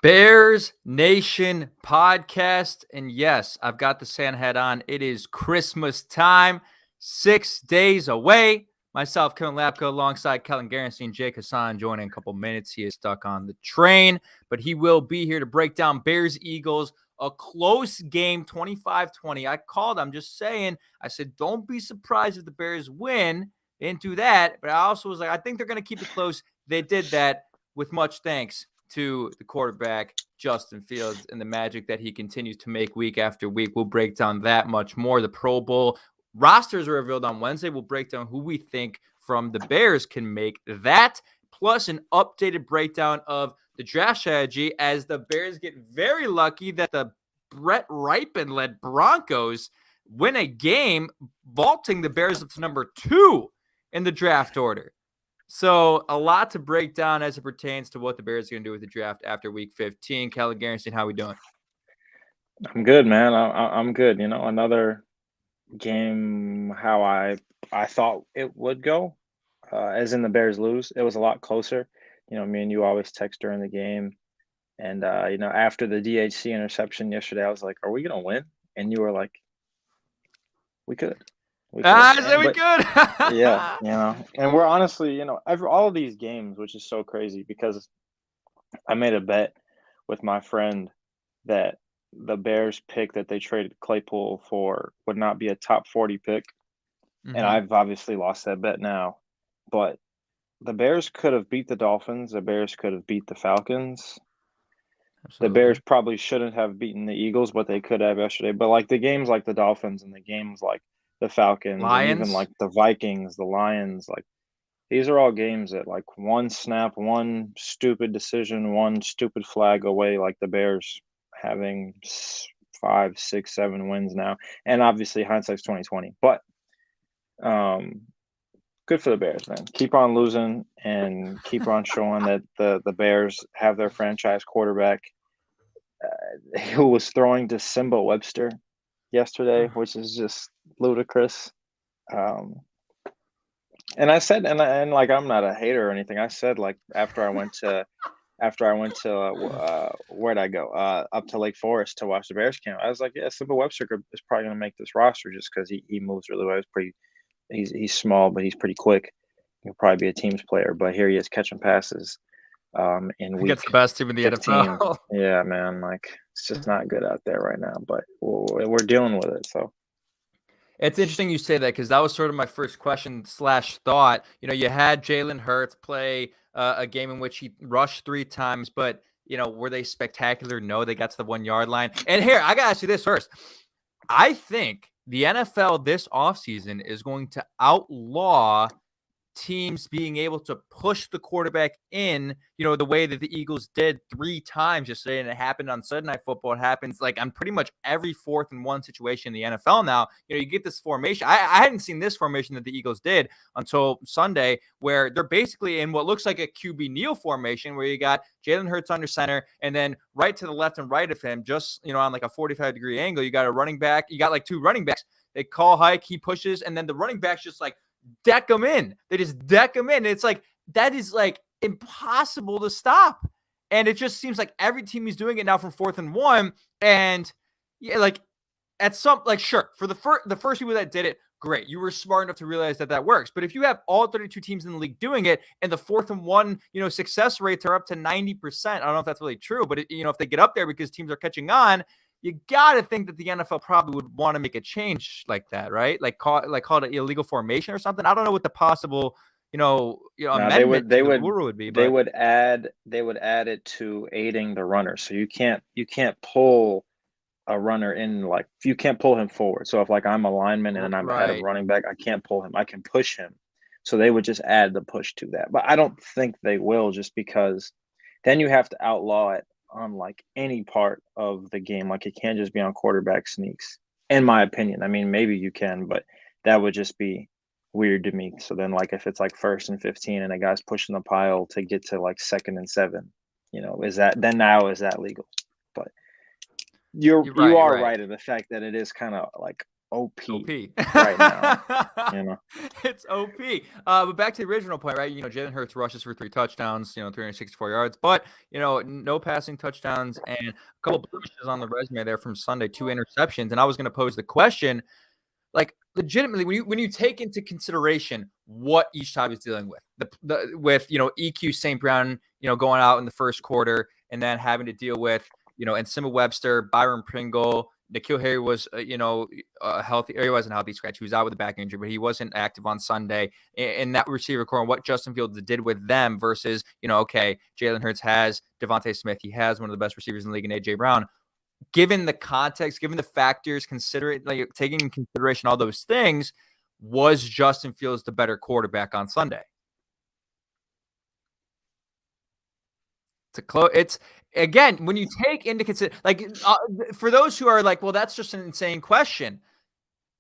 Bears Nation podcast. And yes, I've got the Santa hat on. It is Christmas time, 6 days away. Myself, Kellyn alongside Kellyn Garrison, Jake Hassan joining in a couple minutes. He is stuck on the train, but he will be here to break down Bears-Eagles, a close game, 25-20. I called, I'm just saying, I said, don't be surprised if the Bears win. They didn't do that, but I also was like, I think they're going to keep it close. They did that with much thanks to the quarterback, Justin Fields, and the magic that he continues to make week after week. We'll break down that much more. The Pro Bowl rosters are revealed on Wednesday. We'll break down who we think from the Bears can make that, plus an updated breakdown of the draft strategy as the Bears get very lucky that the Brett Ripon-led Broncos win a game, vaulting the Bears up to number 2 in the draft order. So a lot to break down as it pertains to what the Bears are going to do with the draft after Week 15. Kellyn Garrison, how we doing? I'm good, man. I'm good. Another game how I thought it would go, as in the Bears lose. It was a lot closer. Me and you always text during the game, and after the DHC interception yesterday, I was like, "Are we gonna win?" And you were like, "We could." I said we could. Yeah, and we're honestly, all of these games, which is so crazy because I made a bet with my friend that the Bears pick that they traded Claypool for would not be a top 40 pick. Mm-hmm. And I've obviously lost that bet now. But the Bears could have beat the Dolphins. The Bears could have beat the Falcons. Absolutely. The Bears probably shouldn't have beaten the Eagles, but they could have yesterday. But like the games like the Dolphins and the games like the Falcons Lions. And even like the Vikings, the Lions, like these are all games that like one snap, one stupid decision, one stupid flag away, like the Bears having 5, 6, 7 wins now. And obviously hindsight's 2020. But good for the Bears, man. Keep on losing and keep on showing that the Bears have their franchise quarterback who was throwing to Simba Webster yesterday, which is just ludicrous. And I said, and like I'm not a hater or anything. I said like after I went to where'd I go? Up to Lake Forest to watch the Bears camp. I was like, yeah, Simba Webster is probably going to make this roster just because he moves really well. He's small, but he's pretty quick. He'll probably be a teams player. But here he is catching passes. In week against the best team in the 15. NFL. Yeah, man, like it's just not good out there right now. But we're dealing with it. So. It's interesting you say that because that was sort of my first question / thought. You had Jalen Hurts play a game in which he rushed 3 times, but, were they spectacular? No, they got to the 1-yard line. And here, I got to ask you this first. I think the NFL this offseason is going to outlaw teams being able to push the quarterback in, the way that the Eagles did 3 times yesterday, and it happened on Sunday Night Football. It happens like on pretty much every 4th and 1 situation in the NFL now. You get this formation. I hadn't seen this formation that the Eagles did until Sunday, where they're basically in what looks like a QB kneel formation, where you got Jalen Hurts under center, and then right to the left and right of him, just, on like a 45-degree angle, you got a running back. You got like 2 running backs. They call hike, he pushes, and then the running back's just like, deck them in. They just deck them in. It's like that is like impossible to stop. And it just seems like every team is doing it now from 4th and 1. And yeah, like at some sure, for the first people that did it, great. You were smart enough to realize that works. But if you have all 32 teams in the league doing it and the 4th and 1, success rates are up to 90%. I don't know if that's really true, but if they get up there because teams are catching on, you got to think that the NFL probably would want to make a change like that, right? Like call it illegal formation or something. I don't know what the possible, amendment to the rule would be. But they would add it to aiding the runner. So you can't pull a runner in, like you can't pull him forward. So if like I'm a lineman and I'm ahead of running back, I can't pull him. I can push him. So they would just add the push to that. But I don't think they will, just because then you have to outlaw it on like any part of the game. Like it can't just be on quarterback sneaks, in my opinion. I mean, maybe you can, but that would just be weird to me. So then like if it's like 1st and 15 and a guy's pushing the pile to get to like 2nd and 7, is that legal? But you are right in the fact that it is kind of like OP, OP. right now. It's OP. But back to the original point, right? Jalen Hurts rushes for 3 touchdowns, 364 yards, but no passing touchdowns and a couple blemishes on the resume there from Sunday, 2 interceptions. And I was going to pose the question, like, legitimately, when you take into consideration what each side is dealing with, with EQ St. Brown, going out in the first quarter, and then having to deal with and Sima Webster, Byron Pringle. N'Keal Harry was, healthy. Or he wasn't healthy scratch. He was out with a back injury, but he wasn't active on Sunday. And that receiver core and what Justin Fields did with them versus, okay, Jalen Hurts has Devontae Smith. He has one of the best receivers in the league in A.J. Brown. Given the context, given the factors, taking in consideration all those things, was Justin Fields the better quarterback on Sunday? It's again, when you take into consideration, for those who are like, well, that's just an insane question.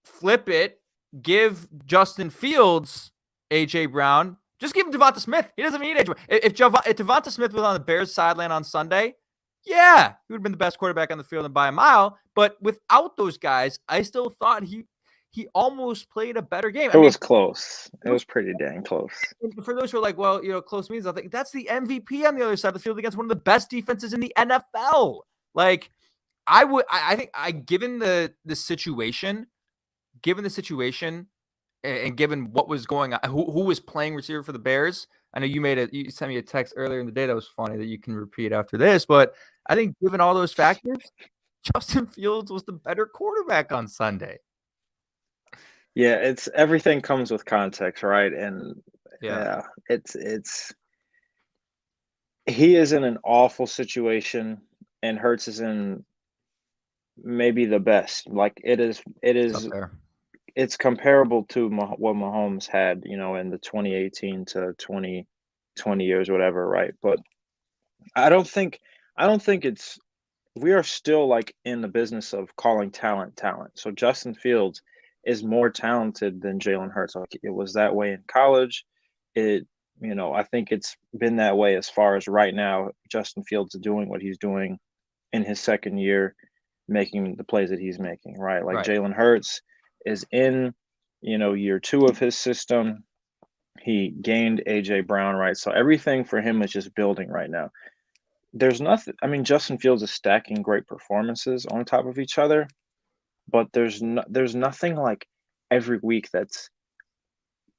Flip it, give Justin Fields A.J. Brown, just give him Devonta Smith. He doesn't need A.J. If Devonta Smith was on the Bears sideline on Sunday, yeah, he would have been the best quarterback on the field and by a mile. But without those guys, I still thought he almost played a better game. It was close. It was pretty dang close. For those who are like, well, close means nothing. That's the MVP on the other side of the field against one of the best defenses in the NFL. Like, I think given the situation, and given what was going on, who was playing receiver for the Bears. I know you sent me a text earlier in the day that was funny that you can repeat after this, but I think given all those factors, Justin Fields was the better quarterback on Sunday. Yeah, it's everything comes with context, right? And it's he is in an awful situation, and Hurts is in maybe the best. Like it is, it's comparable to what Mahomes had, in the 2018 to 2020 years, whatever, right? But I don't think it's. We are still like in the business of calling talent. So Justin Fields is more talented than Jalen Hurts. Like it was that way in college. I think it's been that way as far as right now. Justin Fields is doing what he's doing in his second year, making the plays that he's making, right? Like Jalen Hurts is in, year 2 of his system. He gained A.J. Brown, right? So everything for him is just building right now. There's nothing. I mean, Justin Fields is stacking great performances on top of each other, but there's nothing like every week that's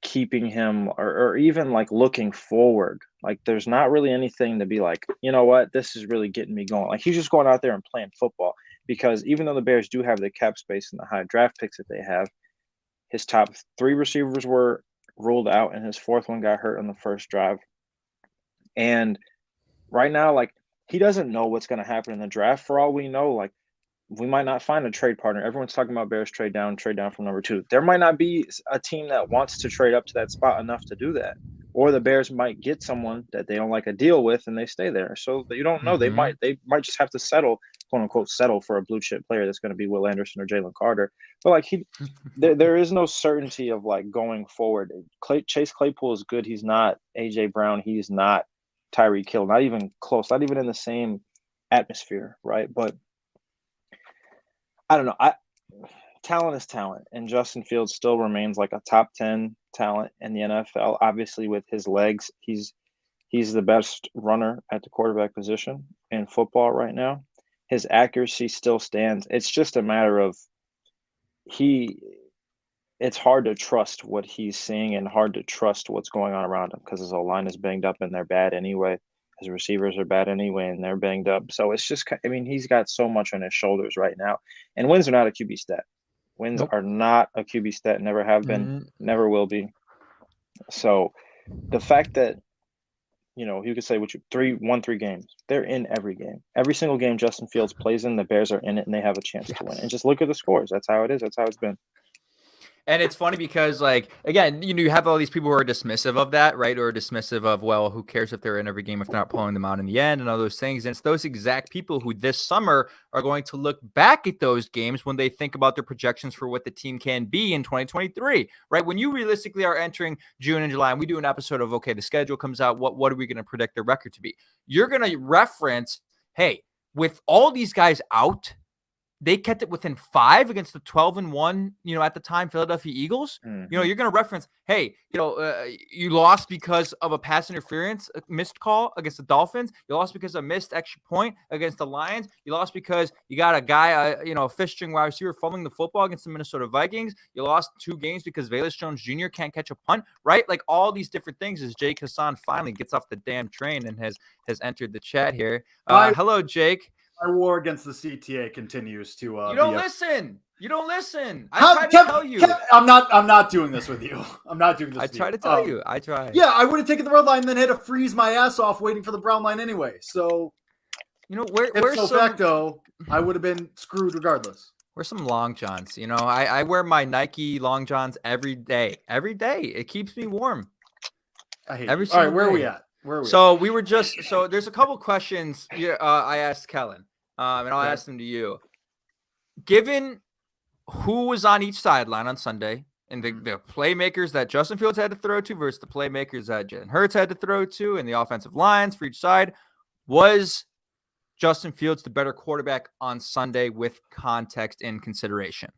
keeping him or even like looking forward. Like there's not really anything to be like, you know what, this is really getting me going. Like he's just going out there and playing football, because even though the Bears do have the cap space and the high draft picks that they have, his top 3 receivers were ruled out and his 4th one got hurt on the first drive. And right now, like, he doesn't know what's going to happen in the draft. For all we know, like, we might not find a trade partner. Everyone's talking about Bears trade down from number 2. There might not be a team that wants to trade up to that spot enough to do that. Or the Bears might get someone that they don't like a deal with and they stay there. So you don't know. Mm-hmm. They might just have to settle, quote unquote, for a blue chip player that's going to be Will Anderson or Jalen Carter. But like there is no certainty of like going forward. Chase Claypool is good. He's not A.J. Brown. He's not Tyreek Hill. Not even close. Not even in the same atmosphere, right? But I don't know. Talent is talent, and Justin Fields still remains like a top 10 talent in the NFL. Obviously, with his legs, he's the best runner at the quarterback position in football right now. His accuracy still stands. It's just a matter of it's hard to trust what he's seeing and hard to trust what's going on around him, because his O-line is banged up and they're bad anyway. His receivers are bad anyway and they're banged up. So it's just, I mean, he's got so much on his shoulders right now. And wins are not a QB stat. Wins are not a QB stat, never have been, never will be. So the fact that, you could say won 3 games. They're in every game. Every single game Justin Fields plays in, the Bears are in it and they have a chance to win. And just look at the scores. That's how it is. That's how it's been. And it's funny because, like, again, you have all these people who are dismissive of that, right? Or dismissive of, well, who cares if they're in every game if they're not pulling them out in the end and all those things. And it's those exact people who this summer are going to look back at those games when they think about their projections for what the team can be in 2023, right? When you realistically are entering June and July, and we do an episode of, okay, the schedule comes out, what are we going to predict the record to be? You're going to reference, hey, with all these guys out, they kept it within 5 against the 12-1, at the time, Philadelphia Eagles. Mm-hmm. You're going to reference, hey, you lost because of a pass interference, a missed call against the Dolphins. You lost because of a missed extra point against the Lions. You lost because you got a guy, a fifth-string wide receiver fumbling the football against the Minnesota Vikings. You lost 2 games because Velus Jones Jr. can't catch a punt, right? Like all these different things as Jake Hassan finally gets off the damn train and has entered the chat here. Hello, Jake. Our war against the CTA continues to. You don't listen. You don't listen. I tried to tell you. I'm not doing this with you. I'm not doing this. I tried to tell you. I tried. Yeah, I would have taken the red line and then had to freeze my ass off waiting for the brown line anyway. So, where's facto, I would have been screwed regardless. Where's some long johns? I wear my Nike long johns every day. Every day. It keeps me warm. I hate every. All right, where are we at? So there's a couple questions I asked Kellyn, and I'll ask them to you. Given who was on each sideline on Sunday and the playmakers that Justin Fields had to throw to versus the playmakers that Jalen Hurts had to throw to and the offensive lines for each side, was Justin Fields the better quarterback on Sunday with context in consideration?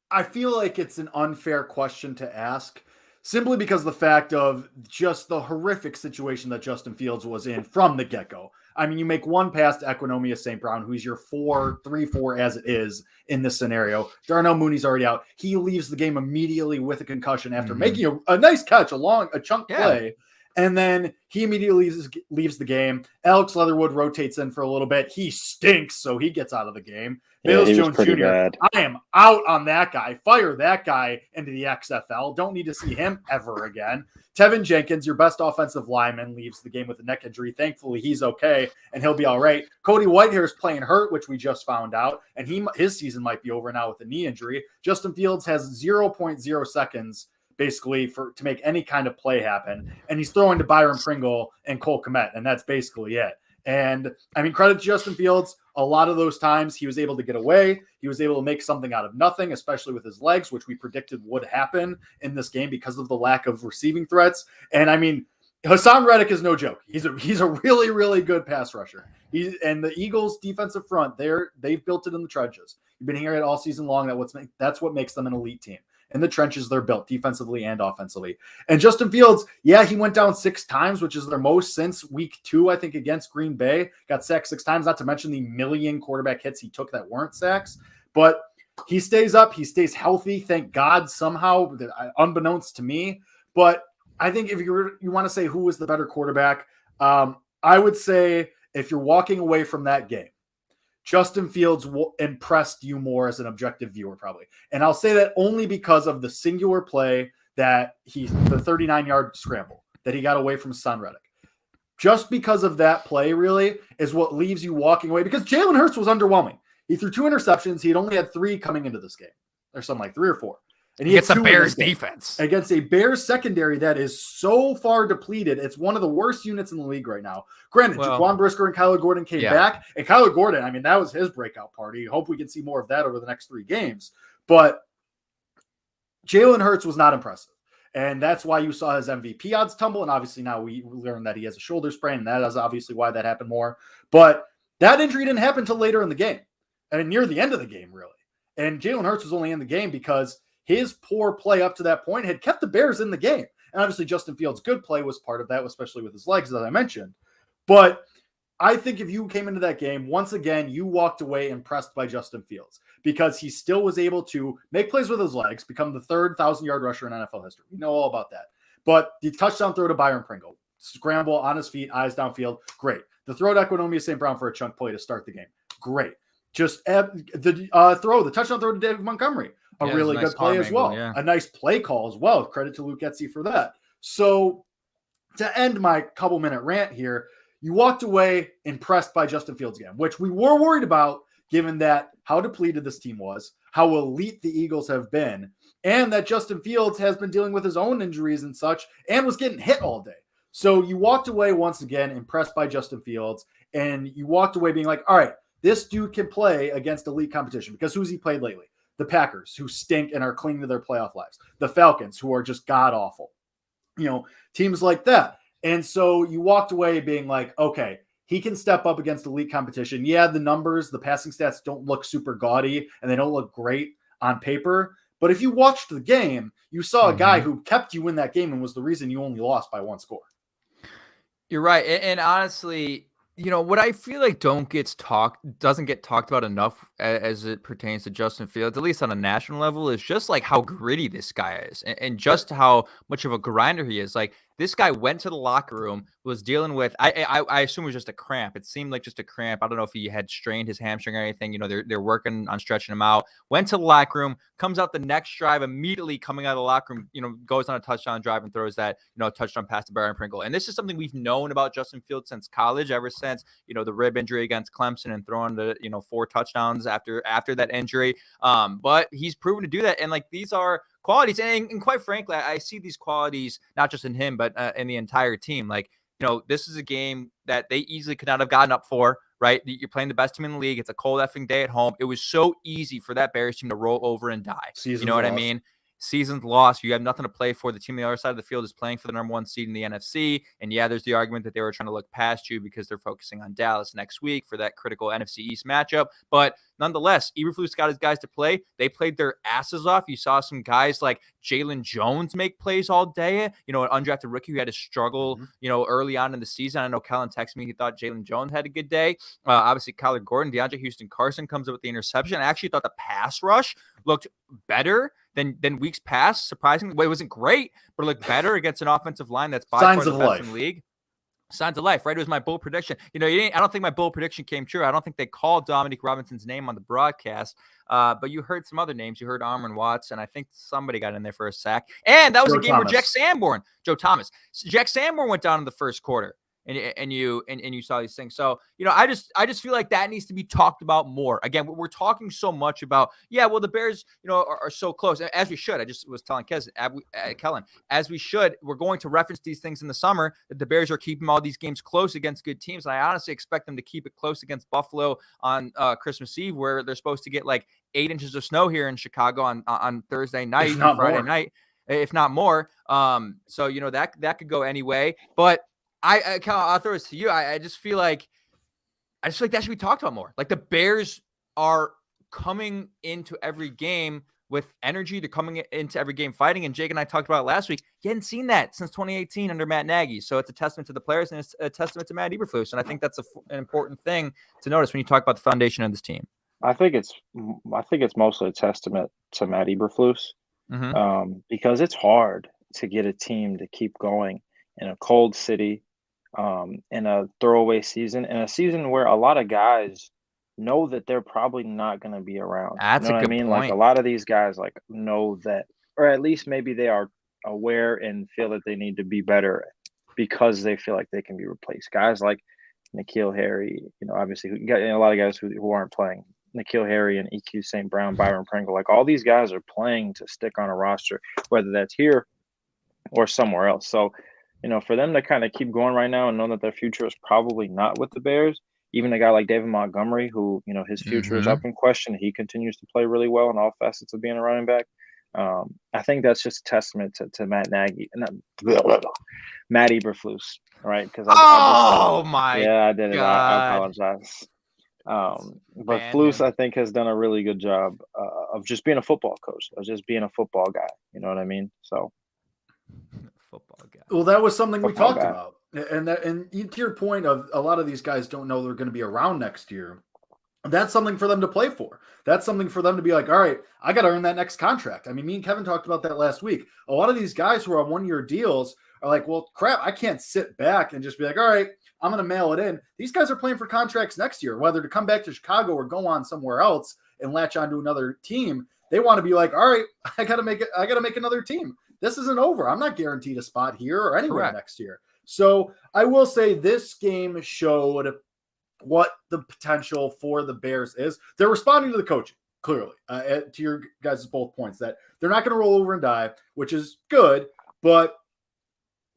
I feel like it's an unfair question to ask. Simply because of the fact of just the horrific situation that Justin Fields was in from the get-go. I mean, you make one pass to Equinomius St. Brown, who's your 3-4 as it is in this scenario. Darnell Mooney's already out. He leaves the game immediately with a concussion after making a nice catch, a chunk play. And then he immediately leaves the game. Alex Leatherwood rotates in for a little bit. He stinks, so he gets out of the game. Velus Jones Jr., bad. I am out on that guy. Fire that guy into the XFL. Don't need to see him ever again. Tevin Jenkins, your best offensive lineman, leaves the game with a neck injury. Thankfully, he's okay, and he'll be all right. Cody Whitehair is playing hurt, which we just found out, and his season might be over now with a knee injury. Justin Fields has 0.0 seconds basically to make any kind of play happen. And he's throwing to Byron Pringle and Cole Kmet, and that's basically it. And I mean, credit to Justin Fields. A lot of those times he was able to get away. He was able to make something out of nothing, especially with his legs, which we predicted would happen in this game because of the lack of receiving threats. And I mean, Hassan Reddick is no joke. He's a really, really good pass rusher. And the Eagles' defensive front, they've built it in the trenches. You've been hearing it all season long that's what makes them an elite team. In the trenches, they're built defensively and offensively. And Justin Fields, he went down 6 times, which is their most since week 2, I think, against Green Bay. Got sacked 6 times, not to mention the million quarterback hits he took that weren't sacks. But he stays up. He stays healthy, thank God, somehow, unbeknownst to me. But I think if you want to say who was the better quarterback, I would say if you're walking away from that game, Justin Fields impressed you more as an objective viewer, probably. And I'll say that only because of the singular play the 39-yard scramble that he got away from Hassan Reddick. Just because of that play, really, is what leaves you walking away. Because Jalen Hurts was underwhelming. He threw 2 interceptions. He had only had 3 coming into this game. Or something like 3 or 4. And he gets a Bears defense. Against a Bears secondary that is so far depleted. It's one of the worst units in the league right now. Granted, Jaquan Brisker and Kyler Gordon came back. And Kyler Gordon, I mean, that was his breakout party. Hope we can see more of that over the next 3 games. But Jalen Hurts was not impressive. And that's why you saw his MVP odds tumble. And obviously now we learned that he has a shoulder sprain. And that is obviously why that happened more. But that injury didn't happen until later in the game. I mean, near the end of the game, really. And Jalen Hurts was only in the game because his poor play up to that point had kept the Bears in the game. And obviously Justin Fields' good play was part of that, especially with his legs, as I mentioned. But I think if you came into that game, once again, you walked away impressed by Justin Fields because he still was able to make plays with his legs, become the 3rd 1,000-yard rusher in NFL history. We know all about that. But the touchdown throw to Byron Pringle, scramble on his feet, eyes downfield, great. The throw to Equinomius St. Brown for a chunk play to start the game, great. Just the touchdown throw to David Montgomery, really good play as well. A nice play call as well. Credit to Luke Getsy for that. So to end my couple-minute rant here, you walked away impressed by Justin Fields again, which we were worried about given that how depleted this team was, how elite the Eagles have been, and that Justin Fields has been dealing with his own injuries and such and was getting hit all day. So you walked away once again impressed by Justin Fields, and you walked away being like, all right, this dude can play against elite competition because who's he played lately? The Packers, who stink and are clinging to their playoff lives. The Falcons, who are just god-awful. Teams like that. And so you walked away being like, okay, he can step up against elite competition. Yeah, the numbers, the passing stats don't look super gaudy and they don't look great on paper. But if you watched the game, you saw a guy who kept you in that game and was the reason you only lost by 1 score. You're right. And honestly, what I feel like doesn't get talked about enough as it pertains to Justin Fields, at least on a national level, is just like how gritty this guy is and just how much of a grinder he is. Like, this guy went to the locker room, was dealing with, I assume it was just a cramp. It seemed like just a cramp. I don't know if he had strained his hamstring or anything. They're working on stretching him out. Went to the locker room, comes out the next drive, immediately coming out of the locker room, goes on a touchdown drive and throws that, touchdown pass to Byron Pringle. And this is something we've known about Justin Fields since college, ever since, the rib injury against Clemson and throwing the, 4 touchdowns after that injury. But he's proven to do that. And like, these are qualities. And quite frankly, I see these qualities, not just in him, but in the entire team. Like, this is a game that they easily could not have gotten up for, right? You're playing the best team in the league. It's a cold effing day at home. It was so easy for that Bears team to roll over and die. You know what I mean? Season's lost. You have nothing to play for. The team on the other side of the field is playing for the number 1 seed in the NFC. And yeah, there's the argument that they were trying to look past you because they're focusing on Dallas next week for that critical NFC East matchup. But nonetheless, Eberflus got his guys to play. They played their asses off. You saw some guys like Jalen Jones make plays all day. An undrafted rookie who had to struggle, early on in the season. I know Kellyn texted me. He thought Jalen Jones had a good day. Obviously, Kyler Gordon, DeAndre Houston Carson comes up with the interception. I actually thought the pass rush looked better than weeks past. Surprisingly, it wasn't great, but it looked better against an offensive line that's by far the best in the league. Signs of life, right? It was my bold prediction. I don't think my bold prediction came true. I don't think they called Dominique Robinson's name on the broadcast, but you heard some other names. You heard Armon Watts, and I think somebody got in there for a sack. And that was a game where Joe Thomas went down in the first quarter. And you saw these things. So, I just feel like that needs to be talked about more. Again, we're talking so much about, the Bears, are so close, as we should. I just was telling Kellyn, as we should. We're going to reference these things in the summer, that the Bears are keeping all these games close against good teams. And I honestly expect them to keep it close against Buffalo on Christmas Eve, where they're supposed to get like 8 inches of snow here in Chicago on Thursday night, and Friday night, if not more. So, that could go anyway. But I'll throw this to you. I just feel like that should be talked about more. Like, the Bears are coming into every game with energy. They're coming into every game fighting. And Jake and I talked about it last week. You hadn't seen that since 2018 under Matt Nagy. So it's a testament to the players, and it's a testament to Matt Eberflus. And I think that's an important thing to notice when you talk about the foundation of this team. I think it's mostly a testament to Matt Eberflus, because it's hard to get a team to keep going in a cold city. In a throwaway season, in a season where a lot of guys know that they're probably not going to be around. That's a good point. Like, a lot of these guys know that, or at least maybe they are aware and feel that they need to be better because they feel like they can be replaced. Guys like N'Keal Harry, obviously you got a lot of guys who aren't playing. N'Keal Harry and EQ St. Brown, Byron Pringle, like, all these guys are playing to stick on a roster, whether that's here or somewhere else. So, for them to kind of keep going right now and know that their future is probably not with the Bears, even a guy like David Montgomery, who, his future is up in question. He continues to play really well in all facets of being a running back. I think that's just a testament to Matt Nagy, Matt Eberflus, right? Because I did it. I apologize. But Flus, I think, has done a really good job of just being a football coach, of just being a football guy. You know what I mean? So. Football guy. Well, that was something we talked about, and to your point of a lot of these guys don't know they're going to be around next year. That's something for them to play for. That's something for them to be like, all right, I got to earn that next contract. I mean, me and Kevin talked about that last week. A lot of these guys who are on 1-year deals are like, well, crap, I can't sit back and just be like, all right, I'm going to mail it in. These guys are playing for contracts next year, whether to come back to Chicago or go on somewhere else and latch onto another team. They want to be like, all right, I got to make another team. This isn't over. I'm not guaranteed a spot here or anywhere next year. So I will say this game showed what the potential for the Bears is. They're responding to the coaching, clearly, to your guys' both points, that they're not going to roll over and die, which is good. But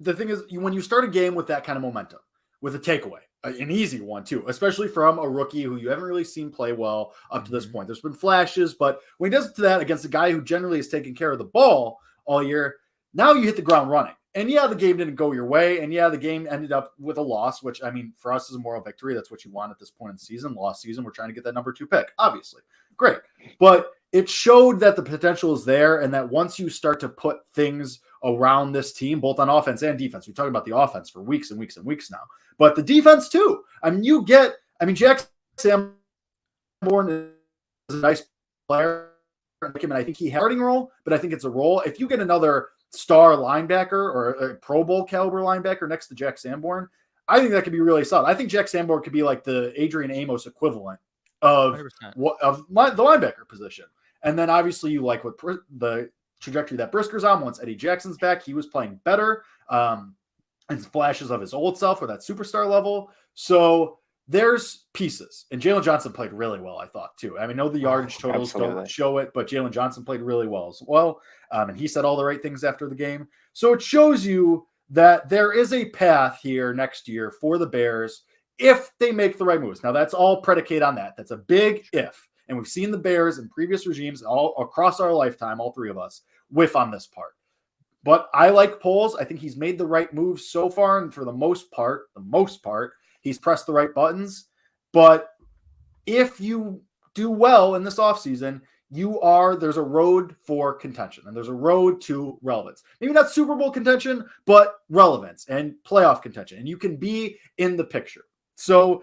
the thing is, when you start a game with that kind of momentum, with a takeaway, an easy one too, especially from a rookie who you haven't really seen play well up to this point. There's been flashes, but when he does that against a guy who generally is taking care of the ball all year, now you hit the ground running. And yeah, the game didn't go your way. And yeah, the game ended up with a loss, which, I mean, for us is a moral victory. That's what you want at this point in the season. Lost season, we're trying to get that number 2 pick, obviously. Great. But it showed that the potential is there, and that once you start to put things around this team, both on offense and defense, we talked about the offense for weeks and weeks and weeks now, but the defense too. I mean, Jack Sanborn is a nice player, and I think he has a starting role, but I think it's a role. If you get another star linebacker or a Pro Bowl caliber linebacker next to Jack Sanborn, I think that could be really solid. I think Jack Sanborn could be like the Adrian Amos equivalent of the linebacker position. And then obviously you like what the trajectory that Brisker's on. Once Eddie Jackson's back, he was playing better, and flashes of his old self or that superstar level. So there's pieces. And Jalen Johnson played really well, I thought, too. I mean, the yardage totals don't show it, but Jalen Johnson played really well as well. And he said all the right things after the game. So it shows you that there is a path here next year for the Bears if they make the right moves. Now, that's all predicated on that. That's a big if. And we've seen the Bears in previous regimes all across our lifetime, all 3 of us, whiff on this part. But I like Poles. I think he's made the right moves so far. And for the most part, he's pressed the right buttons. But if you do well in this offseason, there's a road for contention and there's a road to relevance. Maybe not Super Bowl contention, but relevance and playoff contention. And you can be in the picture. So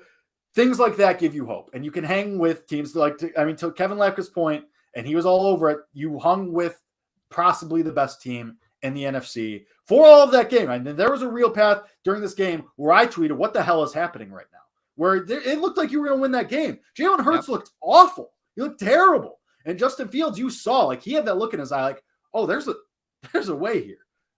things like that give you hope, and you can hang with teams to Kevin Lapka's point, and he was all over it. You hung with possibly the best team in the NFC for all of that game. And there was a real path during this game where I tweeted, "What the hell is happening right now?" Where it looked like you were going to win that game. Jalen Hurts looked awful. He looked terrible. And Justin Fields, you saw, he had that look in his eye, like, "Oh, there's a way here.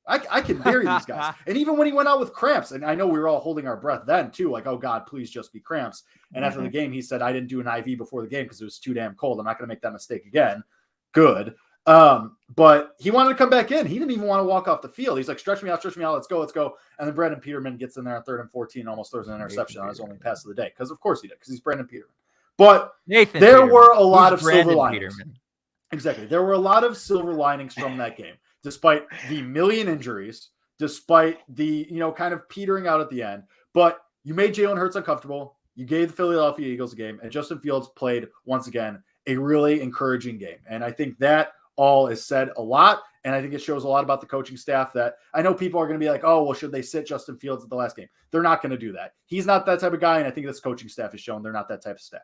I can bury these guys." And even when he went out with cramps, and I know we were all holding our breath then too, like, "Oh God, please just be cramps." And after the game, he said, "I didn't do an IV before the game because it was too damn cold. I'm not going to make that mistake again." Good. But he wanted to come back in. He didn't even want to walk off the field. He's like, stretch me out, let's go. And then Brandon Peterman gets in there on 3rd and 14 and almost throws an interception on his only pass of the day. Because of course he did, because he's Brandon Peterman. But there were a lot of silver linings. Exactly. There were a lot of silver linings from that game, despite the million injuries, despite the, kind of petering out at the end. But you made Jalen Hurts uncomfortable. You gave the Philadelphia Eagles a game, and Justin Fields played, once again, a really encouraging game. And I think that all is said a lot, and I think it shows a lot about the coaching staff that I know people are going to be like, "Oh, well, should they sit Justin Fields at the last game?" They're not going to do that. He's not that type of guy, and I think this coaching staff has shown they're not that type of staff.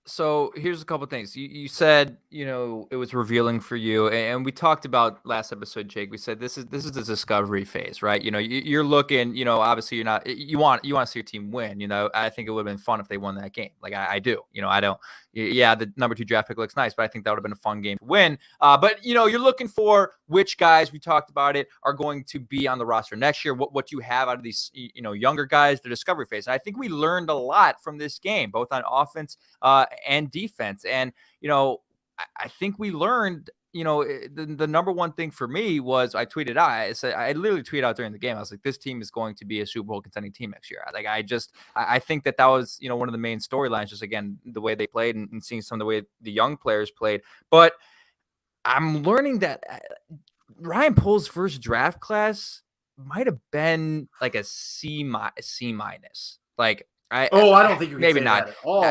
So here's a couple of things. You said, it was revealing for you, and we talked about last episode, Jake. We said this is the discovery phase, right? You're looking, obviously you want to see your team win. I think it would have been fun if they won that game. Like I do. I don't. Yeah, the number 2 draft pick looks nice, but I think that would have been a fun game to win. But you're looking for which guys, we talked about it, are going to be on the roster next year. What you have out of these younger guys, the discovery phase. And I think we learned a lot from this game, both on offense and defense. And I think we learned. The number one thing for me was I tweeted out. I literally tweeted out during the game. I was like, this team is going to be a Super Bowl contending team next year. Like I think that was one of the main storylines. Just again the way they played and seeing some of the way the young players played. But I'm learning that Ryan Poles' first draft class might have been like a C minus. Like. I don't think you can maybe say not. That at all.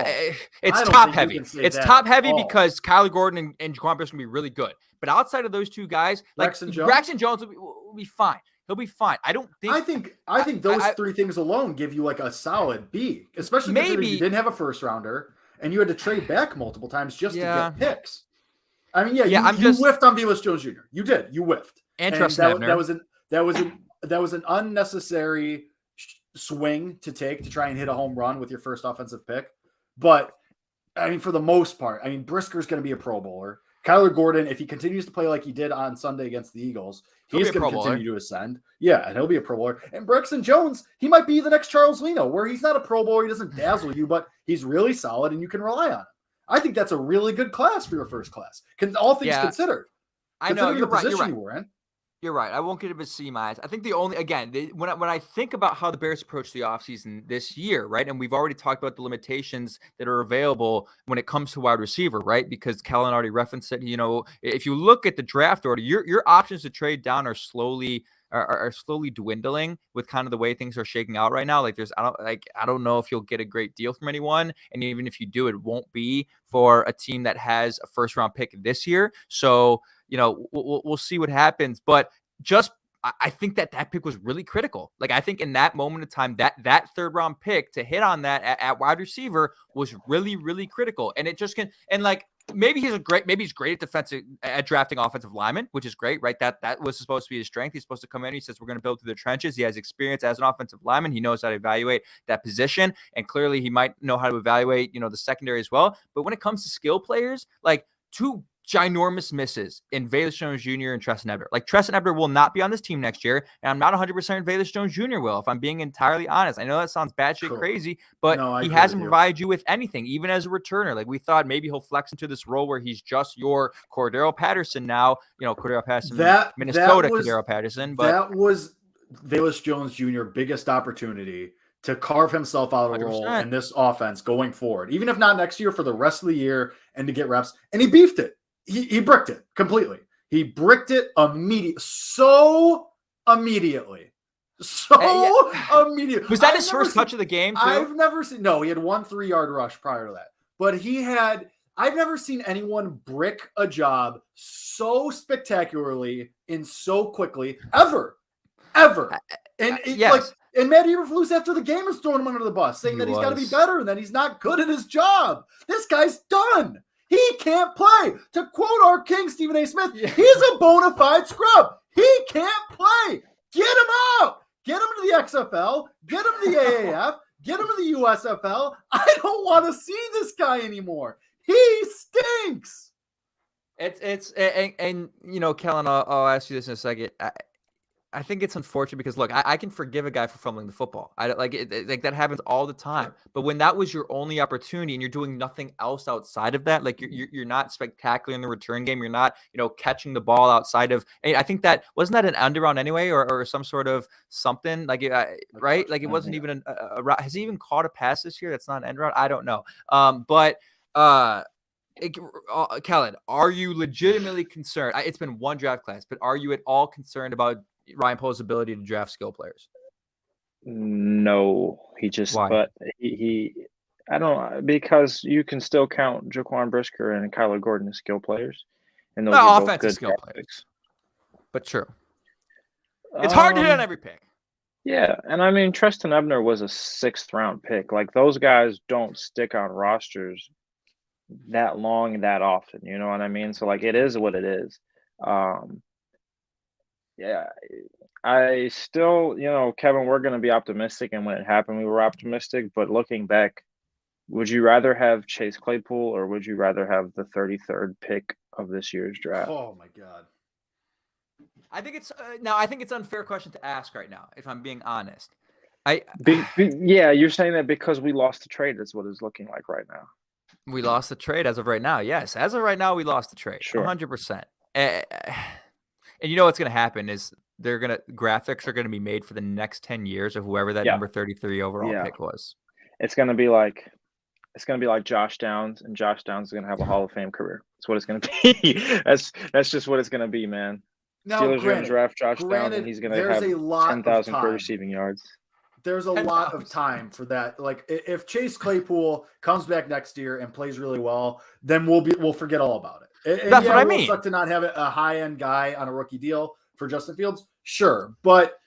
It's top heavy. It's top heavy because Kyler Gordon and Jaquan Brisker will be really good. But outside of those 2 guys, like Braxton Jones will be fine. He'll be fine. I think those 3 things alone give you like a solid B, especially considering you didn't have a first rounder and you had to trade back multiple times just to get picks. I mean, you whiffed on Velus Jones Jr. You did. You whiffed. And that was an unnecessary swing to take to try and hit a home run with your first offensive pick. But I mean, for the most part, Brisker's going to be a Pro Bowler. Kyler Gordon, if he continues to play like he did on Sunday against the Eagles, he's going to continue to ascend. Yeah, and he'll be a Pro Bowler. And Braxton Jones, he might be the next Charles Leno, where he's not a Pro Bowler, he doesn't dazzle you, but he's really solid and you can rely on him. I think that's a really good class for your first class. All things considered. I know, you're the position right. you were in. You're right. I won't give it a C-. I think the only, again, when I think about how the Bears approach the offseason this year, right, and we've already talked about the limitations that are available when it comes to wide receiver, right, because Kellyn already referenced it. If you look at the draft order, your options to trade down are slowly dwindling with kind of the way things are shaking out right now. Like I don't know if you'll get a great deal from anyone, and even if you do, it won't be for a team that has a first round pick this year. So we'll see what happens, but I think that pick was really critical. Like, I think in that moment of time, that third round pick to hit on that at wide receiver was really, really critical. And it just maybe he's great at drafting offensive linemen, which is great, right? That was supposed to be his strength. He's supposed to come in. He says, we're going to build through the trenches. He has experience as an offensive lineman. He knows how to evaluate that position. And clearly he might know how to evaluate, the secondary as well. But when it comes to skill players, like two ginormous misses in Velus Jones Jr. and Treston Ebner. Like, Treston Ebner will not be on this team next year, and I'm not 100% Velus Jones Jr. will, if I'm being entirely honest. I know that sounds batshit crazy, but he hasn't provided you with anything, even as a returner. Like, we thought maybe he'll flex into this role where he's just your Cordero Patterson now. Cordero Patterson, Minnesota Cordero Patterson. But that was Velus Jones Jr. biggest opportunity to carve himself out of a role in this offense going forward, even if not next year, for the rest of the year, and to get reps. And he beefed it. He bricked it completely. He bricked it immediately. Immediately. Was that his first touch of the game, too? I've never seen. No, he had 1 3-yard rush prior to that. But I've never seen anyone brick a job so spectacularly and so quickly ever. And and Matt Eberflus after the game is throwing him under the bus, saying that he's got to be better and that he's not good at his job. This guy's done. He can't play. To quote our king, Stephen A. Smith, he's a bona fide scrub. He can't play. Get him out. Get him to the XFL. Get him to the AAF. Get him to the USFL. I don't want to see this guy anymore. He stinks. And Kellyn, I'll ask you this in a second. I think it's unfortunate because, look, I can forgive a guy for fumbling the football. Like that happens all the time. But when that was your only opportunity and you're doing nothing else outside of that, like you're not spectacular in the return game. You're not, catching the ball outside of. I think that wasn't that an end around anyway, or some sort of something like right? Like, it wasn't even a has he even caught a pass this year? That's not an end around. I don't know. Kellyn, are you legitimately concerned? It's been one draft class, but are you at all concerned about Ryan Poles' ability to draft skill players? No, but I don't, because you can still count Jaquan Brisker and Kyler Gordon as skill players, and those are both good skill players. But true, it's hard to hit on every pick. Yeah, and I mean, Treston Ebner was a 6th round pick. Like, those guys don't stick on rosters that long and that often. You know what I mean? So, like, it is what it is. Yeah, I still, Kevin, we're going to be optimistic. And when it happened, we were optimistic. But looking back, would you rather have Chase Claypool or would you rather have the 33rd pick of this year's draft? Oh, my God. I think it's I think it's an unfair question to ask right now, if I'm being honest. Yeah, you're saying that because we lost the trade. That's what it's looking like right now. We lost the trade as of right now. Yes, as of right now, we lost the trade. Sure. 100%. And what's going to happen is graphics are going to be made for the next 10 years of whoever that number 33 overall pick was. It's going to be like Josh Downs, and Josh Downs is going to have a Hall of Fame career. That's what it's going to be. That's just what it's going to be, man. Now, Steelers are going to draft Josh Downs, and he's going to have 10,000 career receiving yards. There's a lot of time for that. Like, if Chase Claypool comes back next year and plays really well, then we'll forget all about it. And that's what I mean. It will suck to not have a high-end guy on a rookie deal for Justin Fields. Sure. But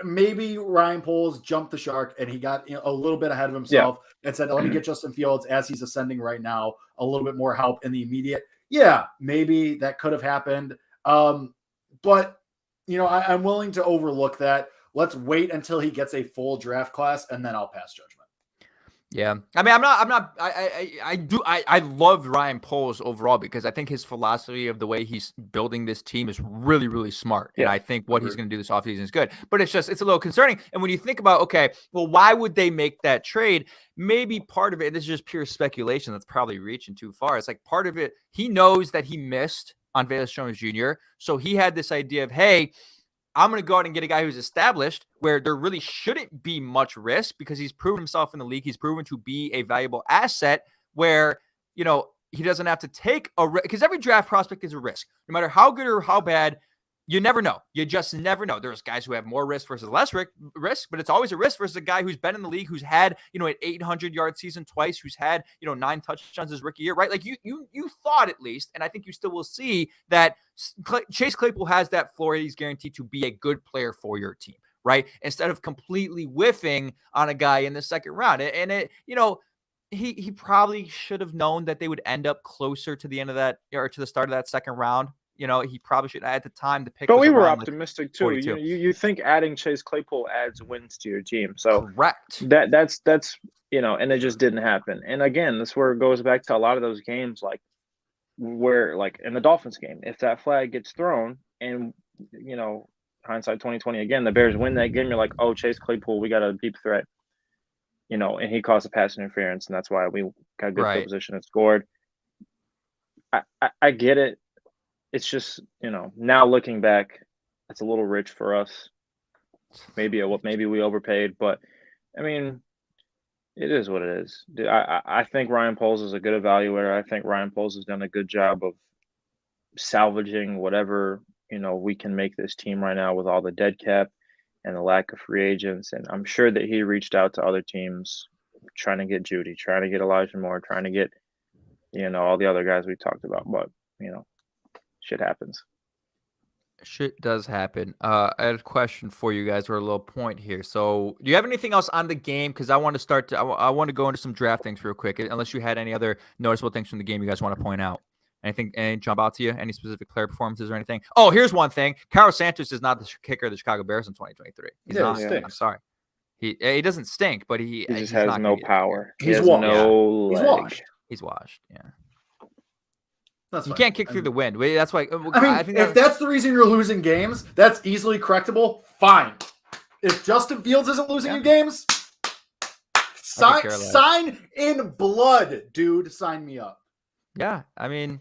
maybe Ryan Poles jumped the shark and he got a little bit ahead of himself and said, let me get Justin Fields, as he's ascending right now, a little bit more help in the immediate. Yeah, maybe that could have happened. But, I'm willing to overlook that. Let's wait until he gets a full draft class, and then I'll pass judgment. Yeah. I mean, I love Ryan Poles overall because I think his philosophy of the way he's building this team is really, really smart. Yeah. And I think what he's going to do this offseason is good, but it's a little concerning. And when you think about, okay, well, why would they make that trade? Maybe part of it, this is just pure speculation. That's probably reaching too far. It's like part of it, he knows that he missed on Velus Jones Jr. So he had this idea of, hey, I'm going to go out and get a guy who's established where there really shouldn't be much risk because he's proven himself in the league. He's proven to be a valuable asset where, he doesn't have to take a risk because every draft prospect is a risk. No matter how good or how bad, you never know. You just never know. There's guys who have more risk versus less risk, but it's always a risk versus a guy who's been in the league, who's had, an 800-yard season twice, who's had, 9 touchdowns his rookie year, right? Like you thought at least, and I think you still will see that Chase Claypool has that floor. He's guaranteed to be a good player for your team, right? Instead of completely whiffing on a guy in the second round. And it, he probably should have known that they would end up closer to the end of that or to the start of that second round. He probably should at the time to pick. But we were optimistic too. You think adding Chase Claypool adds wins to your team. So correct. That's and it just didn't happen. And again, this where it goes back to a lot of those games, like where like in the Dolphins game, if that flag gets thrown and hindsight 2020 again, the Bears win that game, you're like, oh, Chase Claypool, we got a deep threat. And he caused a pass interference, and that's why we got good field position and scored. I get it. It's just, now looking back, it's a little rich for us. Maybe we overpaid, but I mean, it is what it is. I think Ryan Poles is a good evaluator. I think Ryan Poles has done a good job of salvaging whatever, we can make this team right now with all the dead cap and the lack of free agents. And I'm sure that he reached out to other teams trying to get Judy, trying to get Elijah Moore, trying to get, all the other guys we talked about. But, shit happens. Shit does happen. I had a question for you guys, or a little point here. So, do you have anything else on the game? Because I want to I want to go into some draft things real quick. Unless you had any other noticeable things from the game you guys want to point out. Anything jump out to you? Any specific player performances or anything? Oh, here's one thing. Carlos Santos is not the kicker of the Chicago Bears in 2023. He's not. I'm sorry. He doesn't stink, but he just has no power. He's washed. He's washed. Yeah. That's you can't kick through the wind. That's why. I think if that's the reason you're losing games, that's easily correctable. Fine. If Justin Fields isn't losing you games, sign in blood, dude. Sign me up. Yeah, I mean,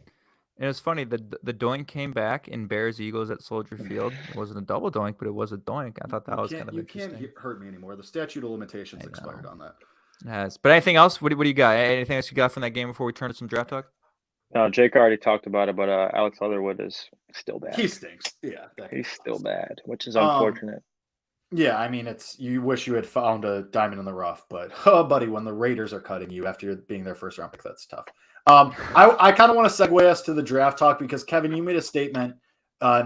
it was funny. The doink came back in Bears Eagles at Soldier Field. It wasn't a double doink, but it was a doink. I thought that was kind of interesting. You can't hurt me anymore. The statute of limitations expired on that. Yes, but anything else? What do you got? Anything else you got from that game before we turn to some draft talk? No, Jake already talked about it, but Alex Leatherwood is still bad. He stinks. Yeah, he's still bad, which is unfortunate. Yeah, I mean, you wish you had found a diamond in the rough, but buddy, when the Raiders are cutting you after being their first round pick, that's tough. I kind of want to segue us to the draft talk because Kevin, you made a statement a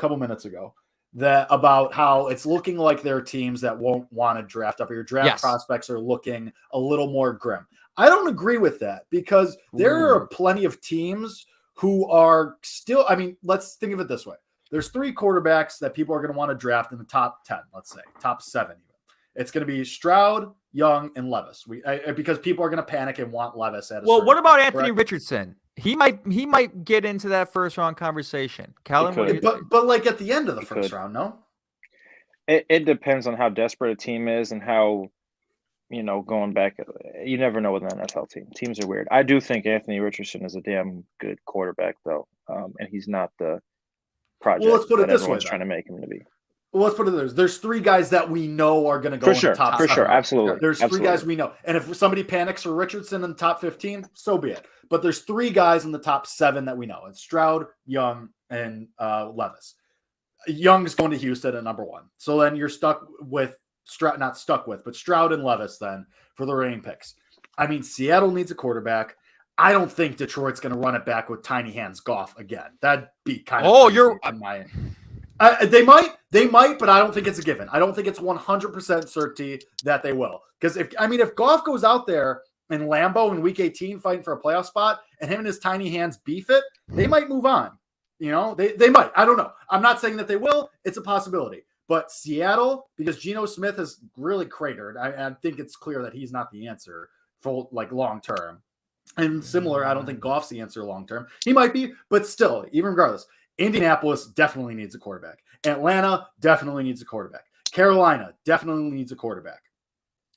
couple minutes ago that about how it's looking like there are teams that won't want to draft up, or your draft prospects are looking a little more grim. I don't agree with that because there are plenty of teams who are still, I mean, let's think of it this way. There's 3 quarterbacks that people are going to want to draft in the top 10, let's say, top 7 even. It's going to be Stroud, Young, and Levis. Because people are going to panic and want Levis at a Well, what about Anthony Richardson? He might get into that first round conversation. Kellyn, but like at the end of the first round, no? It depends on how desperate a team is and how, going back, you never know with an NFL team. Teams are weird. I do think Anthony Richardson is a damn good quarterback, though, and he's not the project let's put it that this everyone's way, trying to make him to be. Well, let's put it this. There's 3 guys that we know are going to go in the top 7. For sure, absolutely. There's 3 guys we know. And if somebody panics for Richardson in the top 15, so be it. But there's 3 guys in the top 7 that we know. It's Stroud, Young, and Levis. Young's going to Houston at number 1. So then you're stuck with Stroud and Levis then for the remaining picks. I mean, Seattle needs a quarterback. I don't think Detroit's going to run it back with tiny hands Goff again. That'd be kind of they might, but I don't think it's a given. I don't think it's 100% certainty that they will. Because if Goff goes out there in Lambeau in Week 18 fighting for a playoff spot, and him and his tiny hands beef it, they might move on. They might. I don't know. I'm not saying that they will. It's a possibility. But Seattle, because Geno Smith has really cratered, I think it's clear that he's not the answer for like long term. And similar, I don't think Goff's the answer long term. He might be, but still, even regardless, Indianapolis definitely needs a quarterback. Atlanta definitely needs a quarterback. Carolina definitely needs a quarterback.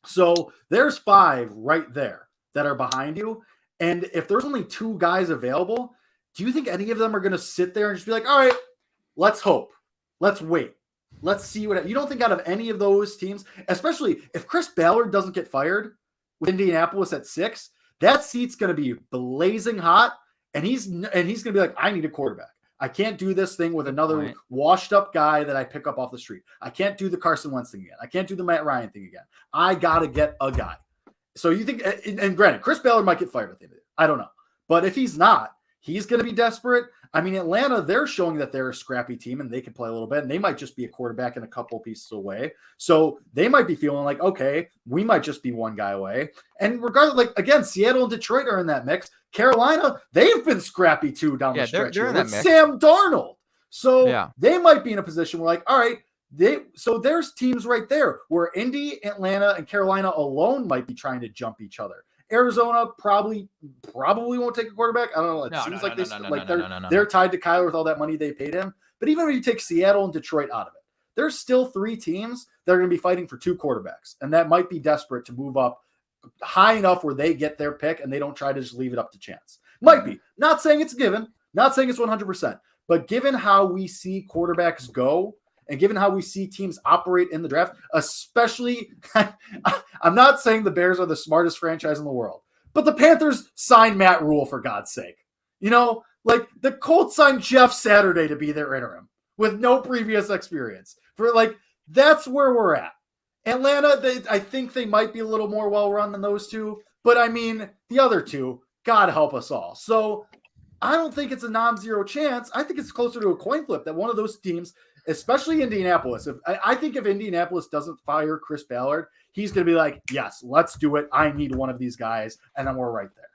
So there's 5 right there that are behind you. And if there's only 2 guys available, do you think any of them are going to sit there and just be like, all right, let's hope, let's wait, let's see what you don't think out of any of those teams, especially if Chris Ballard doesn't get fired with Indianapolis at 6, that seat's going to be blazing hot, and he's going to be like, I need a quarterback. I can't do this thing with another washed up guy that I pick up off the street. I can't do the Carson Wentz thing again. I can't do the Matt Ryan thing again. I got to get a guy. So you think, and granted, Chris Ballard might get fired at the end of it. I don't know. But if he's not, he's going to be desperate. I mean, Atlanta, they're showing that they're a scrappy team and they can play a little bit, and they might just be a quarterback and a couple pieces away. So they might be feeling like, okay, we might just be one guy away. And regardless, like, again, Seattle and Detroit are in that mix. Carolina, they've been scrappy too down the stretch they're here in that with mix. Sam Darnold. So they might be in a position where, like, all right, so there's teams right there where Indy, Atlanta, and Carolina alone might be trying to jump each other. Arizona probably won't take a quarterback. I don't know. It seems like they're tied to Kyler with all that money they paid him. But even if you take Seattle and Detroit out of it, there's still 3 teams that are going to be fighting for 2 quarterbacks, and that might be desperate to move up high enough where they get their pick and they don't try to just leave it up to chance. Might be. Not saying it's a given. Not saying it's 100%. But given how we see quarterbacks go, and given how we see teams operate in the draft, especially, I'm not saying the Bears are the smartest franchise in the world, but the Panthers signed Matt Rule, for God's sake. You know, like the Colts signed Jeff Saturday to be their interim with no previous experience. That's where we're at. Atlanta, I think they might be a little more well-run than those two, but I mean, the other two, God help us all. So I don't think it's a non-zero chance. I think it's closer to a coin flip that one of those teams, especially Indianapolis. I think if Indianapolis doesn't fire Chris Ballard, he's going to be like, yes, let's do it. I need one of these guys. And then we're right there.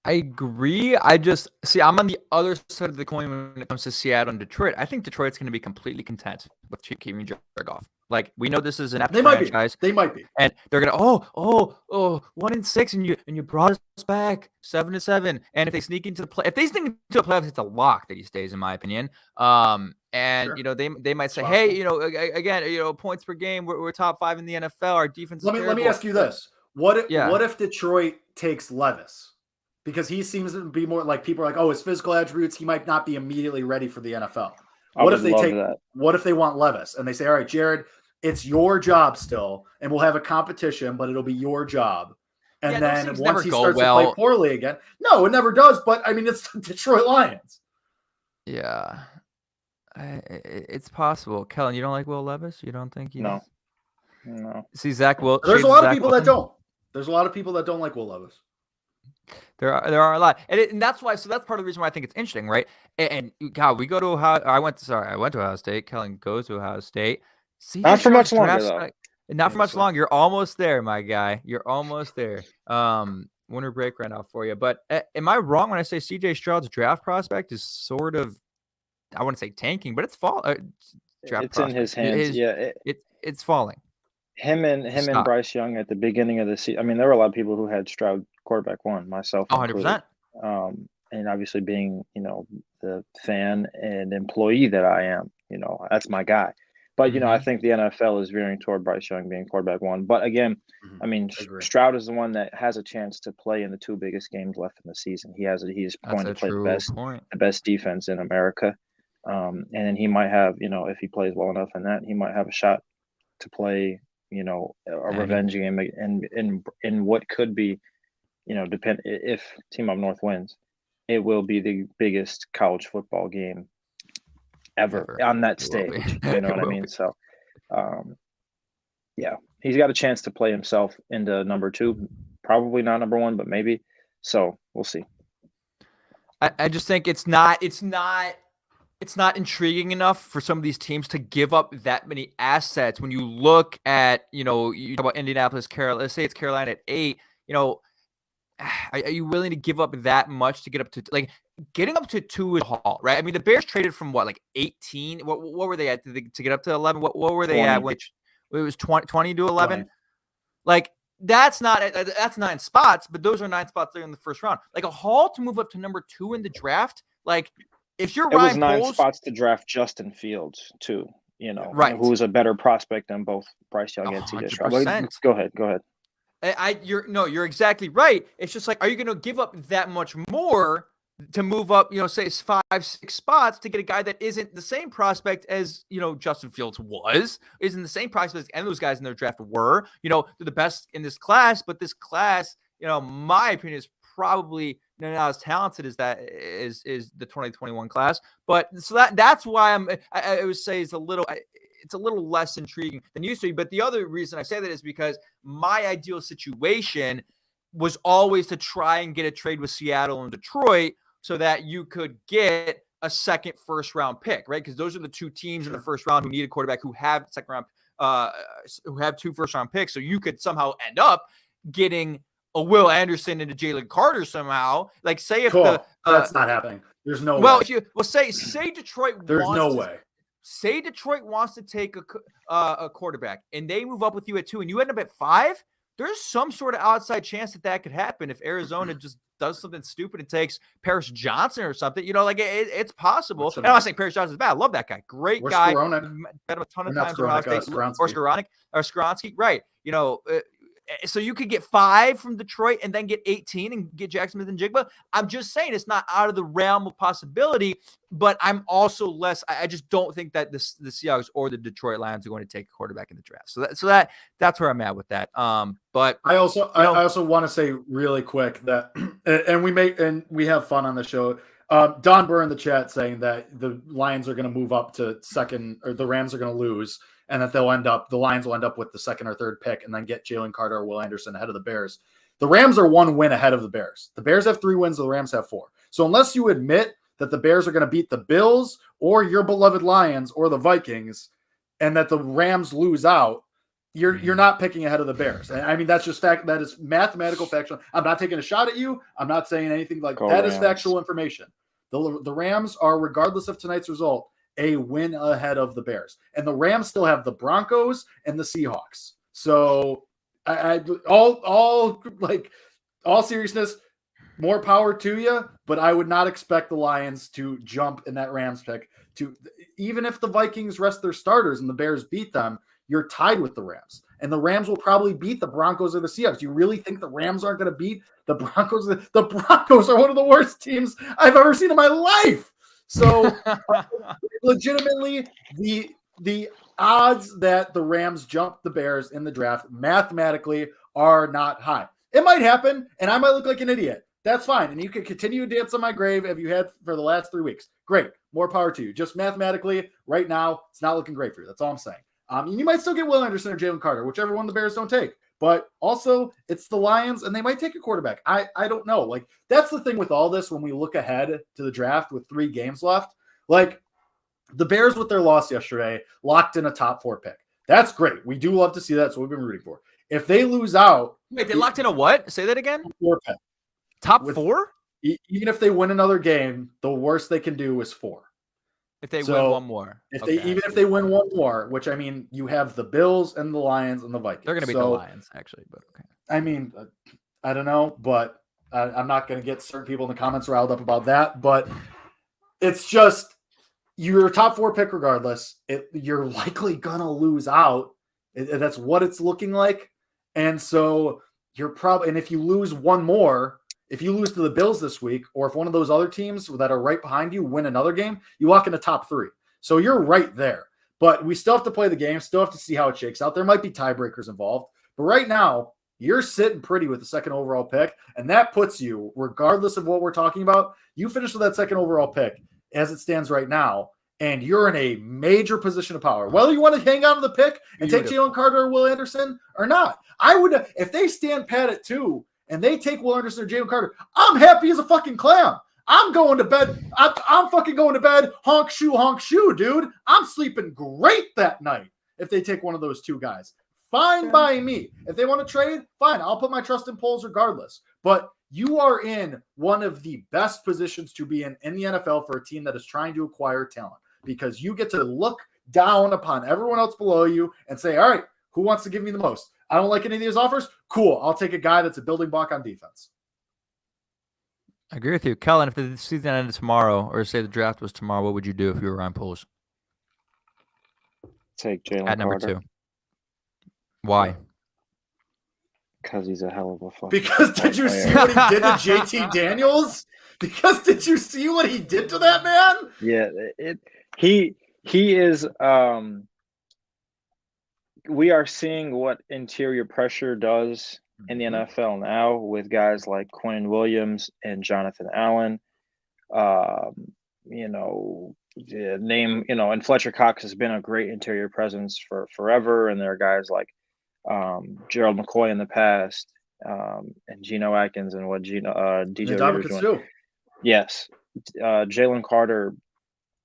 I agree. I'm on the other side of the coin when it comes to Seattle and Detroit. I think Detroit's going to be completely content with keeping Jared Goff. Like, we know this is an epic franchise. They might be. And they're going to, 1-6, and you brought us back 7-7. And if they sneak into the playoffs, it's a lock that he stays, in my opinion. Sure. They might say, hey, again, points per game, we're top 5 in the NFL. Our defense is terrible. Let me ask you this. What if Detroit takes Levis? Because he seems to be more like, people are like, his physical attributes, he might not be immediately ready for the NFL. What if they want Levis and they say, all right, Jared, it's your job still, and we'll have a competition, but it'll be your job. And then once he starts to play poorly again, no, it never does. But I mean, it's the Detroit Lions. Yeah, it's possible. Kellyn, you don't like Will Levis? You don't think? No. See, Zach Will. There's a lot of people that don't. There's a lot of people that don't like Will Levis. There are a lot, and that's why. So that's part of the reason why I think it's interesting, right? And God, we go to Ohio. I went to Ohio State. Kellyn goes to Ohio State. Not for much longer, though. Not for much longer. You're almost there, my guy. You're almost there. Winter break right now for you. But am I wrong when I say C.J. Stroud's draft prospect is sort of, I wouldn't say tanking, but it's it's in his hands. It's falling. Him and Bryce Young at the beginning of the season. I mean, there were a lot of people who had Stroud quarterback 1, myself 100%. And obviously being, the fan and employee that I am, that's my guy. But, I think the NFL is veering toward Bryce Young being quarterback 1. But again, I mean, Stroud is the one that has a chance to play in the 2 biggest games left in the season. He's going to play the best defense in America. And then he might have, if he plays well enough in that, he might have a shot to play, a revenge game in what could be, depend if Team Up North wins, it will be the biggest college football game ever on that stage. You know what I mean? So, he's got a chance to play himself into number 2, probably not number 1, but maybe. So we'll see. I just think it's not intriguing enough for some of these teams to give up that many assets. When you look at, you talk about Indianapolis, Carolina, let's say it's Carolina at 8, are you willing to give up that much to get up to, like, getting up to 2 is a haul, right? I mean, the Bears traded from 18? What were they at to get up to 11? What were they 20. At? Which it was 20 to 11? 20. Like, that's 9 spots, but those are 9 spots there in the first round. Like, a haul to move up to number 2 in the draft, like, if you're Ryan Poles, 9 spots to draft Justin Fields too, right? Who's a better prospect than both Bryce Young and C.J. Stroud. Go ahead. You're exactly right. It's just like, are you going to give up that much more to move up, say it's 5-6 spots to get a guy that isn't the same prospect as, Justin Fields isn't the same prospect as any of those guys in their draft were. They're the best in this class, but this class, my opinion is probably not as talented as that is the 2021 class. But so that's why I would say it's a little less intriguing than used to be. But the other reason I say that is because my ideal situation was always to try and get a trade with Seattle and Detroit so that you could get a second first-round pick, right? Because those are the two teams in the first round who need a quarterback who have second-round, who have 2 first-round picks. So you could somehow end up getting a Will Anderson and a Jalen Carter somehow. Like, say if that's not happening. There's no way. Say Detroit. There's no way. Say Detroit wants to take a quarterback, and they move up with you at 2, and you end up at 5. There's some sort of outside chance that could happen if Arizona just does something stupid and takes Paris Johnson or something. It's possible. And I'm not saying Paris Johnson is bad. I love that guy. Great guy. Met him a ton of times. Or Skoronski. Right. So you could get 5 from Detroit and then get 18 and get Jack Smith and Jigba. I'm just saying it's not out of the realm of possibility, but I'm also I just don't think that the Seahawks or the Detroit Lions are going to take a quarterback in the draft. So that's where I'm at with that. But I also want to say really quick that, and we have fun on the show. Don Burr in the chat saying that the Lions are going to move up to second, or the Rams are going to lose, and that the Lions will end up with the second or third pick and then get Jalen Carter or Will Anderson ahead of the Bears. The Rams are 1 win ahead of the Bears. The Bears have 3 wins. The Rams have 4. So unless you admit that the Bears are going to beat the Bills or your beloved Lions or the Vikings, and that the Rams lose out, you're not picking ahead of the Bears. And I mean, that's just fact. That is mathematical factual. I'm not taking a shot at you. I'm not saying anything like that. Is factual information. The Rams are, regardless of tonight's result, a win ahead of the Bears, and the Rams still have the Broncos and the Seahawks. So, all seriousness, more power to you. But I would not expect the Lions to jump in that Rams pick. Even if the Vikings rest their starters and the Bears beat them, you're tied with the Rams, and the Rams will probably beat the Broncos or the Seahawks. You really think the Rams aren't going to beat the Broncos? The Broncos are one of the worst teams I've ever seen in my life. So legitimately, the odds that the Rams jump the Bears in the draft mathematically are not high. It might happen, and I might look like an idiot. That's fine. And you can continue to dance on my grave as you had for the last 3 weeks. Great. More power to you. Just mathematically, right now, it's not looking great for you. That's all I'm saying. You might still get Will Anderson or Jalen Carter, whichever one the Bears don't take. But also, it's the Lions, and they might take a quarterback. I don't know. Like, that's the thing with all this when we look ahead to the draft with 3 games left. Like, the Bears with their loss yesterday locked in a top 4 pick. That's great. We do love to see that. That's what we've been rooting for. If they lose out... Wait, they locked in a what? Say that again? 4 pick. Top 4? Even if they win another game, the worst they can do is 4. If they win one more. If they win one more, which, I mean, you have the Bills and the Lions and the Vikings. They're going to beat the Lions, actually, but okay. I mean, I don't know, but I'm not going to get certain people in the comments riled up about that, but it's just, you're a top 4 pick regardless. You're likely going to lose out. That's what it's looking like. And so and if you lose one more, if you lose to the Bills this week, or if one of those other teams that are right behind you win another game, you walk in the top 3. So you're right there. But we still have to play the game, still have to see how it shakes out. There might be tiebreakers involved. But right now, you're sitting pretty with the second overall pick, and that puts you, regardless of what we're talking about, you finish with that second overall pick as it stands right now, and you're in a major position of power. Whether you want to hang on to the pick and take Jalen Carter or Will Anderson or not. I would, if they stand pat at 2, and they take Will Anderson or Jalen Carter, I'm happy as a fucking clam. I'm going to bed. I'm fucking going to bed. Honk shoe, dude. I'm sleeping great that night if they take one of those 2 guys. Fine by me. If they want to trade, fine. I'll put my trust in polls regardless. But you are in one of the best positions to be in the NFL for a team that is trying to acquire talent, because you get to look down upon everyone else below you and say, all right, who wants to give me the most? I don't like any of these offers. Cool. I'll take a guy that's a building block on defense. I agree with you. Kellyn, if the season ended tomorrow, or say the draft was tomorrow, what would you do if you were Ryan Poles? Take Jalen Carter. At number 2. Why? Because he's a hell of a fucking. Because did you see what he did to JT Daniels? Because did you see what he did to that man? Yeah, he is. We are seeing what interior pressure does in the NFL now with guys like Quinn Williams and Jonathan Allen. And Fletcher Cox has been a great interior presence for forever. And there are guys like Gerald McCoy in the past, and Geno Atkins and what DJ Reader's doing. Too. Yes. Jalen Carter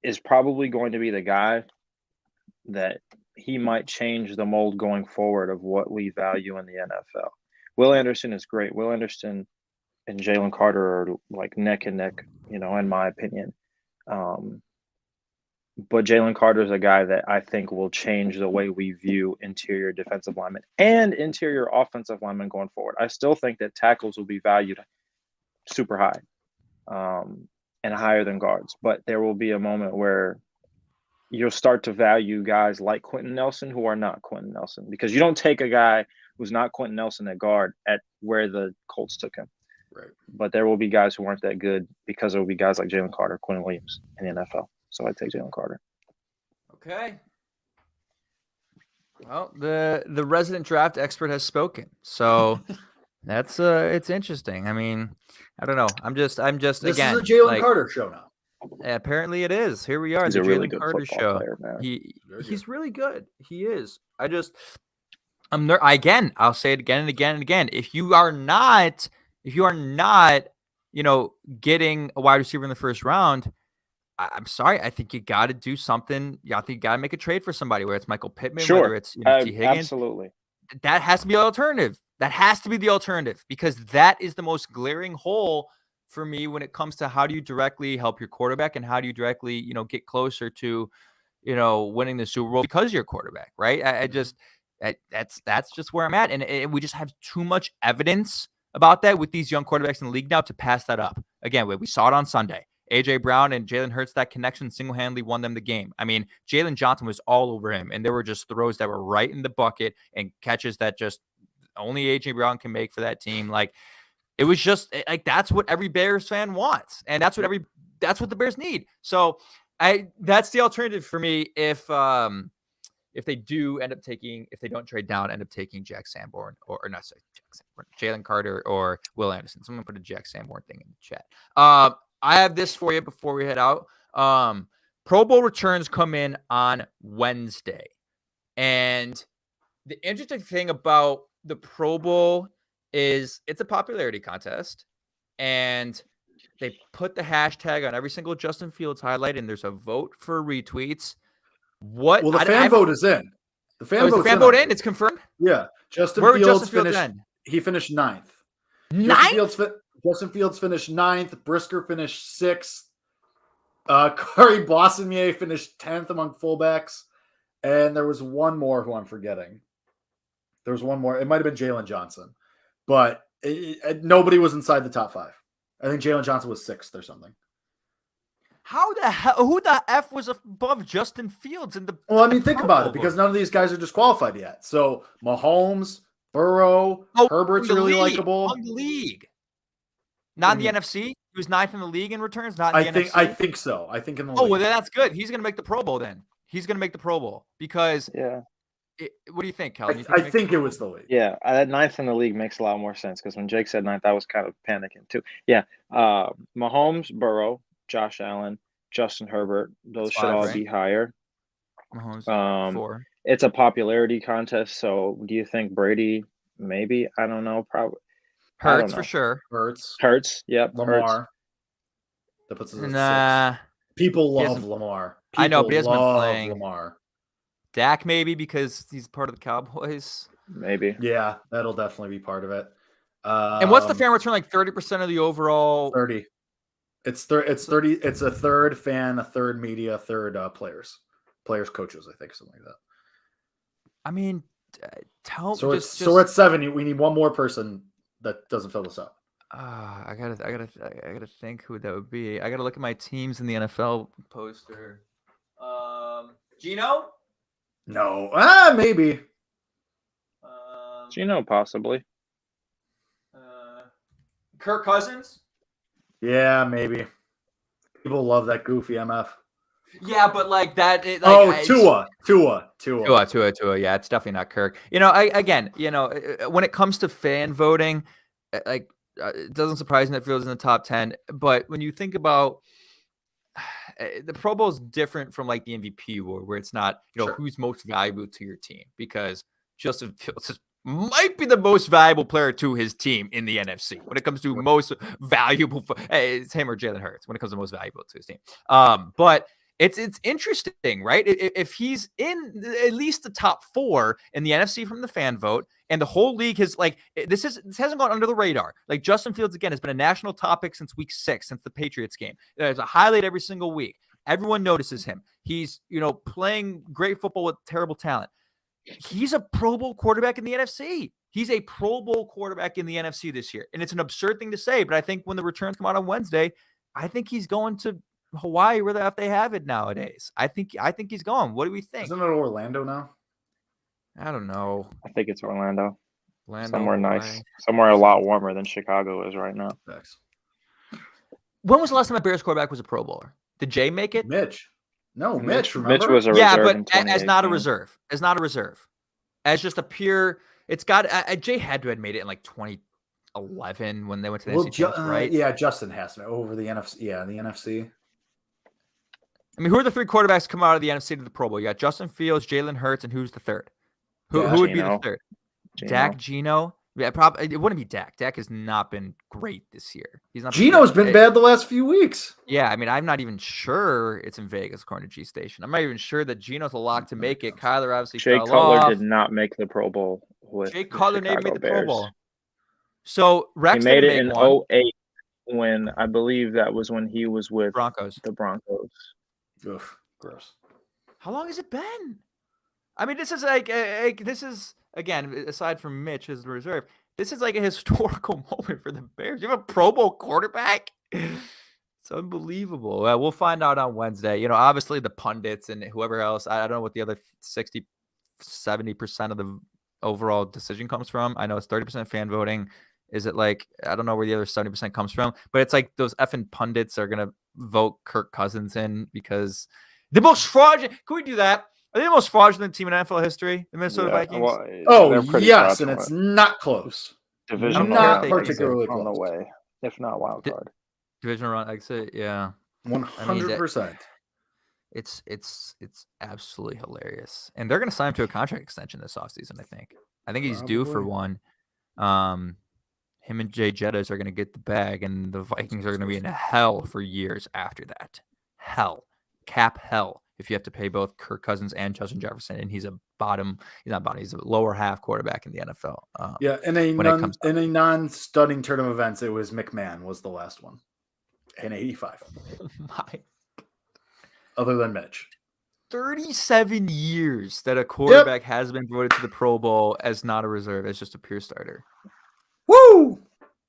is probably going to be the guy that he might change the mold going forward of what we value in the NFL. Will Anderson is great. Will Anderson and Jalen Carter are like neck and neck, in my opinion. But Jalen Carter is a guy that I think will change the way we view interior defensive linemen and interior offensive linemen going forward. I still think that tackles will be valued super high, and higher than guards. But there will be a moment where you'll start to value guys like Quentin Nelson who are not Quentin Nelson, because you don't take a guy who's not Quentin Nelson at guard at where the Colts took him. Right. But there will be guys who aren't that good because there will be guys like Jalen Carter, Quinn Williams in the NFL. So I'd take Jalen Carter. Okay. Well, the resident draft expert has spoken. So that's it's interesting. I mean, I don't know. I'm just this again. This is a Jalen Carter show now. Apparently it is. Here we are. He's the a really Jalen good Carter football show. player, man. He's really good. He is. Again, I'll say it again and again and again. If you are not, getting a wide receiver in the first round, I'm sorry. I think you got to do something. I think you got to make a trade for somebody, whether it's Michael Pittman, whether it's T. Higgins. Absolutely. That has to be the alternative. That has to be the alternative, because that is the most glaring hole for me when it comes to how do you directly help your quarterback and how do you directly, get closer to, winning the Super Bowl because of your quarterback, right? That's just where I'm at. And we just have too much evidence about that with these young quarterbacks in the league now to pass that up. Again, we saw it on Sunday. A.J. Brown and Jalen Hurts, that connection single-handedly won them the game. I mean, Jalen Johnson was all over him, and there were just throws that were right in the bucket and catches that just only A.J. Brown can make for that team. Like, it was just like that's what every Bears fan wants, and that's what the Bears need. So that's the alternative for me if they do end up taking, if they don't trade down, end up taking Jack Sanborn or not say Jalen Carter or Will Anderson. Someone put a Jack Sanborn thing in the chat. I have this for you before we head out. Pro Bowl returns come in on Wednesday, and the interesting thing about the Pro Bowl is it's a popularity contest, and they put the hashtag on every single Justin Fields highlight, and there's a vote for retweets. Well, the fan vote is in. The fan vote in. It's confirmed. Yeah, Justin Fields finished. He finished 9th. Justin Fields finished 9th. Brisker finished 6th. Corey Bossenmier finished 10th among fullbacks, and there was one more who I'm forgetting. There was one more. It might have been Jalen Johnson, but nobody was inside the top 5. I think Jalen Johnson was 6th or something. How the hell? Who the F was above Justin Fields in the? Well, I mean, think about it, because none of these guys are disqualified yet. So Mahomes, Burrow, Herbert's really likable. On the league, not in the NFC. He was 9th in the league in returns. Not in the NFC. I think so. I think in the league. Oh, well, then that's good. He's going to make the Pro Bowl then. He's going to make the Pro Bowl because. Yeah. What do you think, Kellyn? I think it was the league. Yeah, that 9th in the league makes a lot more sense, because when Jake said 9th, I was kind of panicking too. Yeah, Mahomes, Burrow, Josh Allen, Justin Herbert, those should all be higher. Mahomes, 4. It's a popularity contest, so do you think Brady? Maybe, I don't know. Probably Hurts for sure. Hurts. Yep. Lamar. Hurts. That puts us at 6. People love Lamar. I know, but he hasn't been playing. Lamar. Dak maybe because he's part of the Cowboys. Maybe. Yeah, that'll definitely be part of it. And what's the fan return, like 30% of the overall? 30. It's 30. It's a third fan, a third media, a third players, coaches. I think something like that. I mean, we're at 7. We need one more person that doesn't fill this up. I gotta think who that would be. I gotta look at my teams in the NFL poster. Geno? No. Maybe. Geno, possibly. Kirk Cousins? Yeah, maybe. People love that goofy MF. Yeah, but like that. Tua. Yeah, it's definitely not Kirk. When it comes to fan voting, it doesn't surprise me that Fields in the top 10. But when you think about the Pro Bowl is different from like the MVP award, where it's not who's most valuable to your team, because Justin Fields might be the most valuable player to his team in the NFC when it comes to most valuable. It's him or Jalen Hurts when it comes to most valuable to his team. But it's interesting, right? If he's in at least the top 4 in the NFC from the fan vote, and the whole league has this hasn't gone under the radar. Like Justin Fields again has been a national topic since week 6, since the Patriots game. There's a highlight every single week. Everyone notices him. He's playing great football with terrible talent. He's a Pro Bowl quarterback in the NFC. He's a Pro Bowl quarterback in the NFC this year. And it's an absurd thing to say, but I think when the returns come out on Wednesday, I think he's going to Hawaii where they have it nowadays. I think he's going. What do we think? Isn't it Orlando now? I don't know. I think it's Orlando. Somewhere Hawaii. nice. Somewhere a lot warmer than Chicago is right now. Thanks. When was the last time a Bears quarterback was a Pro Bowler? Did Jay make it? Mitch. No, Mitch. Remember? Mitch was a reserve but in as not a reserve. As just a pure. It's got. Jay had to have made it in like 2011 when they went to the NFC, right? Yeah, Justin has to over the NFC. Yeah, the NFC. I mean, who are the 3 quarterbacks come out of the NFC to the Pro Bowl? You got Justin Fields, Jalen Hurts, and who's the third? Who would be the third? Dak, Geno. Yeah, probably it wouldn't be Dak. Dak has not been great this year. He's not. Geno's been bad the last few weeks. Yeah, I mean, I'm not even sure it's in Vegas, according to G Station. I'm not even sure that Geno's a lock to make it. Kyler obviously Jay fell Cutler off. did not make the Pro Bowl. Jay Cutler made the Bears. Pro Bowl. So Rex he made it in one. 08 when I believe that was when he was with the Broncos. Ugh, gross. How long has it been? I mean, this is this is again, aside from Mitch as the reserve, this is like a historical moment for the Bears. You have a Pro Bowl quarterback. It's unbelievable. We'll find out on Wednesday. Obviously the pundits and whoever else. I don't know what the other 60, 70% of the overall decision comes from. I know it's 30% fan voting. Is it I don't know where the other 70% comes from, but it's like those effing pundits are going to vote Kirk Cousins in because the most fraudulent. Can we do that? Are they the most fraudulent team in NFL history? The Minnesota Vikings? Well, yes, and it's not close. Divisional not particularly close. On the way, if not wild card. Divisional run exit, yeah. 100%. It's absolutely hilarious. And they're going to sign him to a contract extension this offseason, I think. I think he's due for one. Him and Jay Jettas are going to get the bag, and the Vikings are going to be in hell for years after that. Hell. Cap hell. If you have to pay both Kirk Cousins and Justin Jefferson, and he's a lower half quarterback in the NFL. In a non-stunning turn of events, it was McMahon was the last one in 85. Other than Mitch. 37 years that a quarterback has been voted to the Pro Bowl as not a reserve, as just a pure starter. Woo!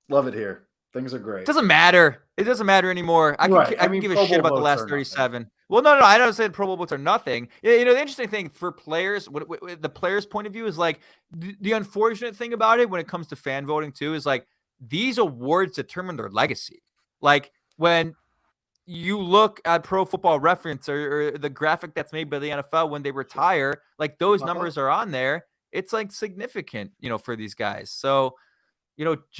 Love it here. Things are great. It doesn't matter. It doesn't matter anymore. I can give a shit about the last 37. Well, no. I don't say Pro Bowl votes are nothing. The interesting thing for players, the players' point of view is the unfortunate thing about it when it comes to fan voting too is these awards determine their legacy. When you look at Pro Football Reference or the graphic that's made by the NFL when they retire, those numbers are on there. It's significant, for these guys. So.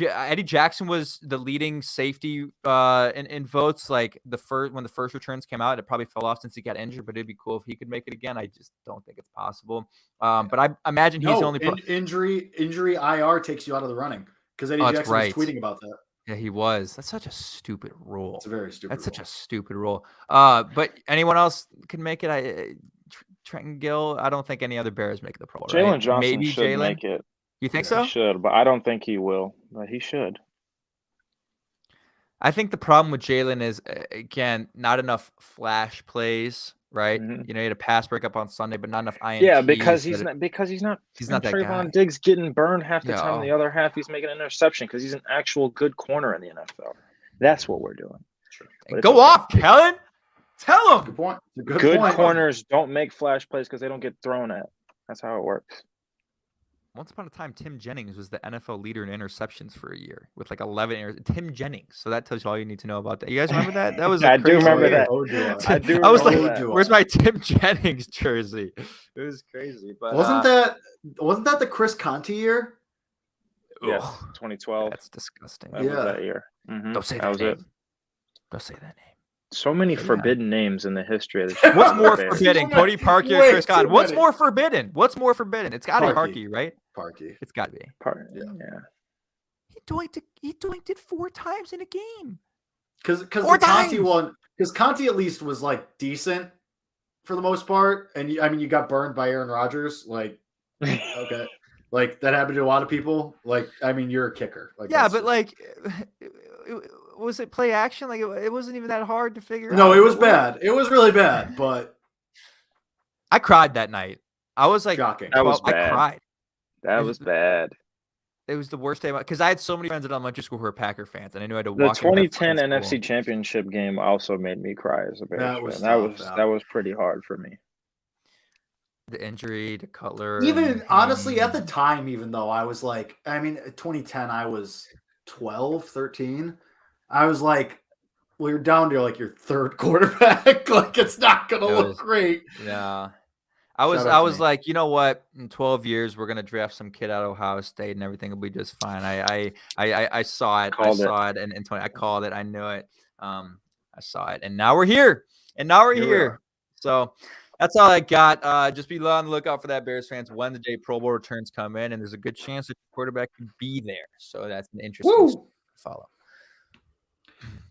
Eddie Jackson was the leading safety in votes. When the first returns came out, it probably fell off since he got injured. But it'd be cool if he could make it again. I just don't think it's possible. But I imagine he's the only injury IR takes you out of the running because Eddie Jackson was tweeting about that. Yeah, he was. That's such a stupid rule. It's a very stupid. That's such a stupid rule. But anyone else can make it. Trenton Gill. I don't think any other Bears make the Pro Bowl. Jalen Johnson should make it. You think so? He should, but I don't think he will. But he should. I think the problem with Jalen is, again, not enough flash plays, right? Mm-hmm. He had a pass breakup on Sunday, but not enough INTs. Yeah, because he's not that Trayvon guy. Diggs getting burned half the time. The other half, he's making an interception because he's an actual good corner in the NFL. That's what we're doing. Go off, Kellyn. Tell him. Good point. Good corners don't make flash plays because they don't get thrown at. That's how it works. once upon a time, Tim Jennings was the NFL leader in interceptions for a year with like 11 Tim Jennings. So that tells you all you need to know about that. You guys remember that? That was I crazy. do remember year. that. Oh, do I do I was remember like, that. where's my Tim Jennings jersey? It was crazy. But wasn't that the Chris Conti year? Yes, 2012. That's disgusting. That was that year. Mm-hmm. Don't say that name. Don't say that name. So many forbidden names in the history of the show. What's more forbidden? Cody Parkey or Chris Conti? What's more forbidden? What's more forbidden? It's got to be Parkey, right? Parkey. It's got to be. Yeah. He doinked it 4 times in a game. Because the Conti one, because Conti at least was like decent for the most part, and you got burned by Aaron Rodgers. Like, okay, like that happened to a lot of people. Like, you're a kicker. Like, yeah, but like. Was it play action? Like it wasn't even that hard to figure out. No, it was bad. It was really bad, but I cried that night. I was like, shocking. That was bad. I cried. That was bad. It was the worst day because I had so many friends at elementary school who were Packer fans, and I knew I had to the walk. The 2010 NFC Championship game also made me cry as a Bears fan. That was pretty hard for me. The injury to Cutler. Even honestly, at the time, even though I was like, 2010, I was 12, 13. I was like, well, you're down to like your third quarterback. Like, it's not going to look great. Yeah. I was like, you know what? In 12 years, we're going to draft some kid out of Ohio State and everything will be just fine. I saw it. I saw it. And I called it. I knew it. I saw it. And now we're here. Here. So that's all I got. Just be on the lookout for that, Bears fans. Wednesday, Pro Bowl returns come in, and there's a good chance that the quarterback could be there. So that's an interesting story to follow.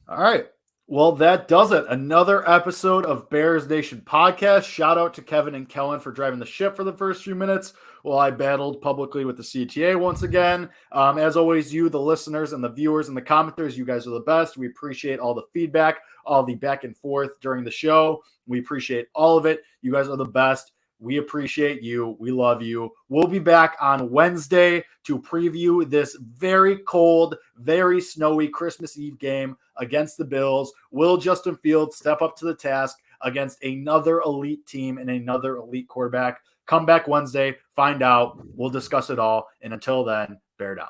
All right. Well, that does it. Another episode of Bears Nation podcast. Shout out to Kevin and Kellyn for driving the ship for the first few minutes while I battled publicly with the CTA once again. As always, you, the listeners and the viewers and the commenters, you guys are the best. We appreciate all the feedback, all the back and forth during the show. We appreciate all of it. You guys are the best. We appreciate you. We love you. We'll be back on Wednesday to preview this very cold, very snowy Christmas Eve game against the Bills. Will Justin Fields step up to the task against another elite team and another elite quarterback? Come back Wednesday, find out. We'll discuss it all. And until then, bear down.